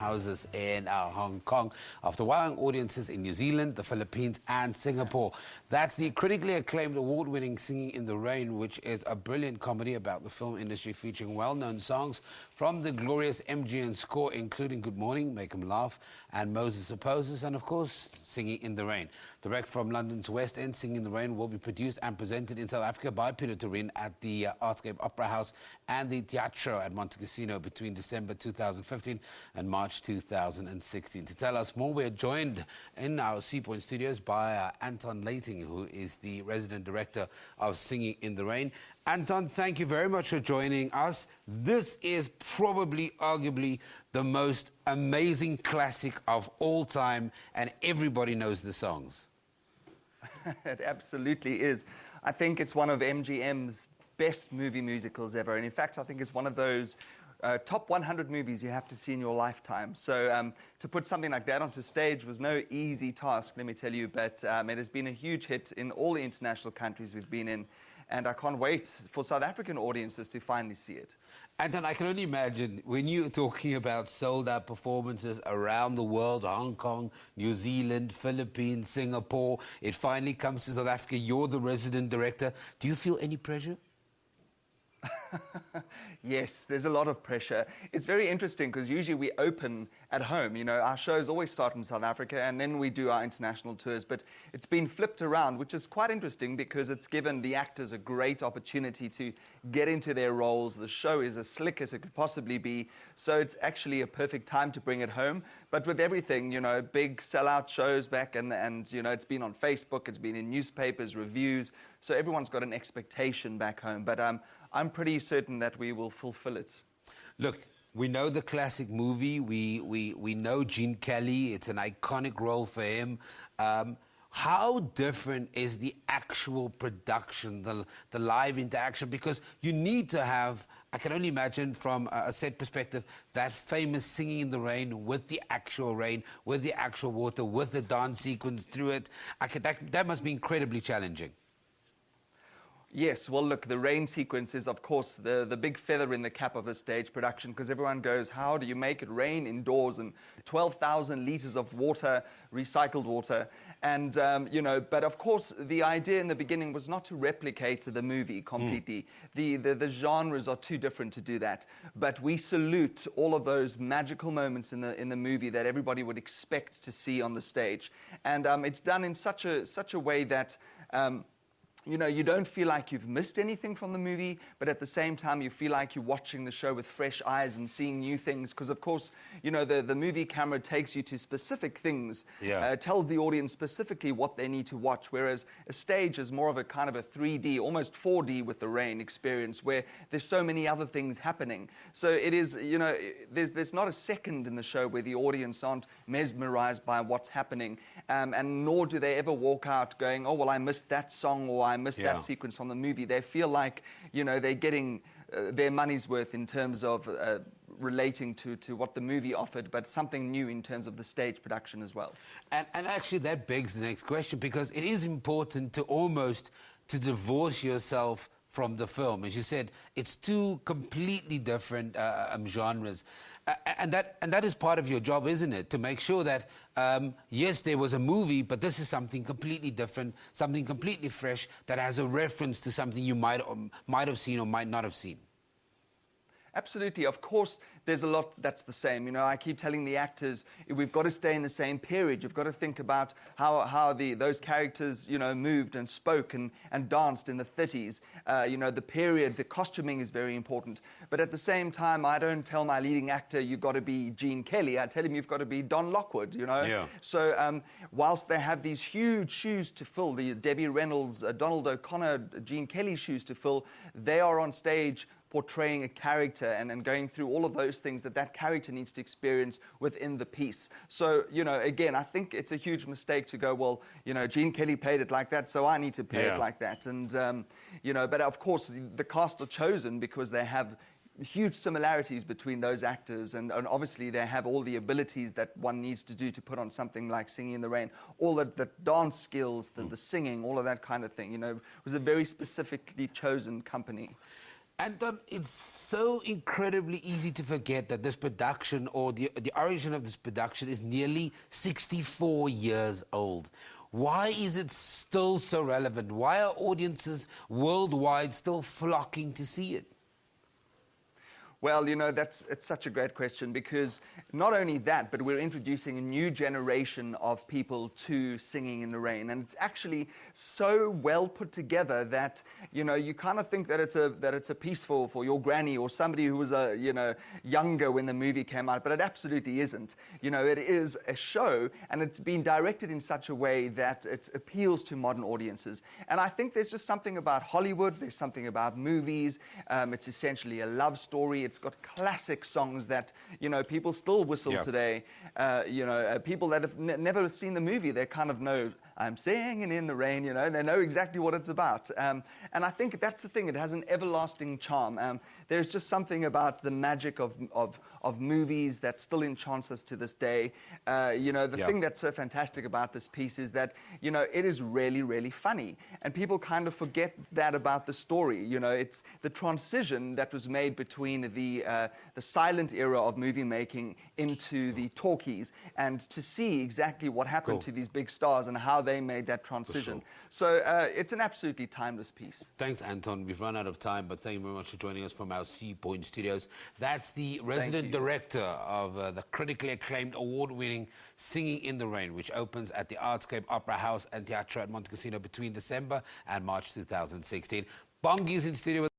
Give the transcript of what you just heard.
houses in Hong Kong after wowing audiences in New Zealand, the Philippines and Singapore. That's the critically acclaimed award-winning Singing in the Rain, which is a brilliant comedy about the film industry featuring well-known songs from the glorious MGN score, including Good Morning, Make 'Em Laugh and Moses Opposes, and of course Singing in the Rain. Direct from London's West End, Singing in the Rain will be produced and presented in South Africa by Pieter Toerien at the Artscape Opera House and the Teatro at Montecasino between December 2015 and March 2016. To tell us more, we're joined in our Seapoint studios by Anton Luitingh, who is the resident director of Singing in the Rain. Anton, thank you very much for joining us. This is probably, arguably, the most amazing classic of all time, and everybody knows the songs. It absolutely is. I think it's one of MGM's best movie musicals ever. And in fact, I think it's one of those top 100 movies you have to see in your lifetime. So to put something like that onto stage was no easy task, let me tell you. But it has been a huge hit in all the international countries we've been in. And I can't wait for South African audiences to finally see it. Anton, I can only imagine when you're talking about sold-out performances around the world, Hong Kong, New Zealand, Philippines, Singapore, it finally comes to South Africa, you're the resident director. Do you feel any pressure? Yes, there's a lot of pressure. It's very interesting because usually we open at home. You know, our shows always start in South Africa and then we do our international tours. But it's been flipped around, which is quite interesting because it's given the actors a great opportunity to get into their roles. The show is as slick as it could possibly be. So it's actually a perfect time to bring it home. But with everything, you know, big sellout shows back and you know, it's been on Facebook, it's been in newspapers, reviews. So everyone's got an expectation back home. But I'm pretty certain that we will fulfill it. Look, we know the classic movie. We know Gene Kelly. It's an iconic role for him. How different is the actual production, the live interaction? Because you need to have, I can only imagine from a set perspective, that famous Singing in the Rain with the actual rain, with the actual water, with the dance sequence through it. That must be incredibly challenging. Yes, well, look, the rain sequence is, of course, the big feather in the cap of a stage production because everyone goes, how do you make it rain indoors? And 12,000 liters of water, recycled water. And, you know, but of course, the idea in the beginning was not to replicate the movie completely. The genres are too different to do that. But we salute all of those magical moments in the movie that everybody would expect to see on the stage. And it's done in such a way that you know, you don't feel like you've missed anything from the movie, but at the same time, you feel like you're watching the show with fresh eyes and seeing new things. Because, of course, you know, the movie camera takes you to specific things, tells the audience specifically what they need to watch, whereas a stage is more of a kind of a 3D, almost 4D with the rain experience, where there's so many other things happening. So it is, you know, there's not a second in the show where the audience aren't mesmerized by what's happening, and nor do they ever walk out going, oh, well, I missed that song, or I missed that sequence from the movie. They feel like, you know, they're getting their money's worth in terms of relating to what the movie offered, but something new in terms of the stage production as well. And actually that begs the next question, because it is important to almost to divorce yourself from the film. As you said, it's two completely different genres. And that is part of your job, isn't it? To make sure that, yes, there was a movie, but this is something completely different, something completely fresh that has a reference to something you might have seen or might not have seen. Absolutely. Of course, there's a lot that's the same. You know, I keep telling the actors, we've got to stay in the same period. You've got to think about how those characters, you know, moved and spoke and danced in the 30s. You know, the period, the costuming is very important. But at the same time, I don't tell my leading actor, you've got to be Gene Kelly. I tell him, you've got to be Don Lockwood, you know. Yeah. So whilst they have these huge shoes to fill, the Debbie Reynolds, Donald O'Connor, Gene Kelly shoes to fill, they are on stage portraying a character and going through all of those things that character needs to experience within the piece. So, you know, again, I think it's a huge mistake to go, well, you know, Gene Kelly played it like that, so I need to play it like that. And, you know, but of course, the cast are chosen because they have huge similarities between those actors, and obviously they have all the abilities that one needs to do to put on something like Singing in the Rain, all the dance skills, the singing, all of that kind of thing. You know, it was a very specifically chosen company. Anton, it's so incredibly easy to forget that this production, or the origin of this production, is nearly 64 years old. Why is it still so relevant? Why are audiences worldwide still flocking to see it? Well, you know, it's such a great question, because not only that, but we're introducing a new generation of people to Singing in the Rain, and it's actually so well put together that, you know, you kind of think that it's a piece for your granny or somebody who was younger when the movie came out, but it absolutely isn't. You know, it is a show, and it's been directed in such a way that it appeals to modern audiences. And I think there's just something about Hollywood, there's something about movies. It's essentially a love story. It's got classic songs that, you know, people still whistle today. People that have never seen the movie, they kind of know, I'm singing in the rain, you know, they know exactly what it's about. And I think that's the thing, it has an everlasting charm. There's just something about the magic of movies that still enchants us to this day. The thing that's so fantastic about this piece is that, you know, it is really, really funny. And people kind of forget that about the story. You know, it's the transition that was made between the silent era of movie making into the talkies, and to see exactly what happened to these big stars and how they made that transition. So it's an absolutely timeless piece. Thanks, Anton. We've run out of time, but thank you very much for joining us from our Sea Point studios. That's the resident director of the critically acclaimed, award-winning Singing in the Rain, which opens at the Artscape Opera House and Teatro at Montecasino between December and March 2016. Bongi's in studio with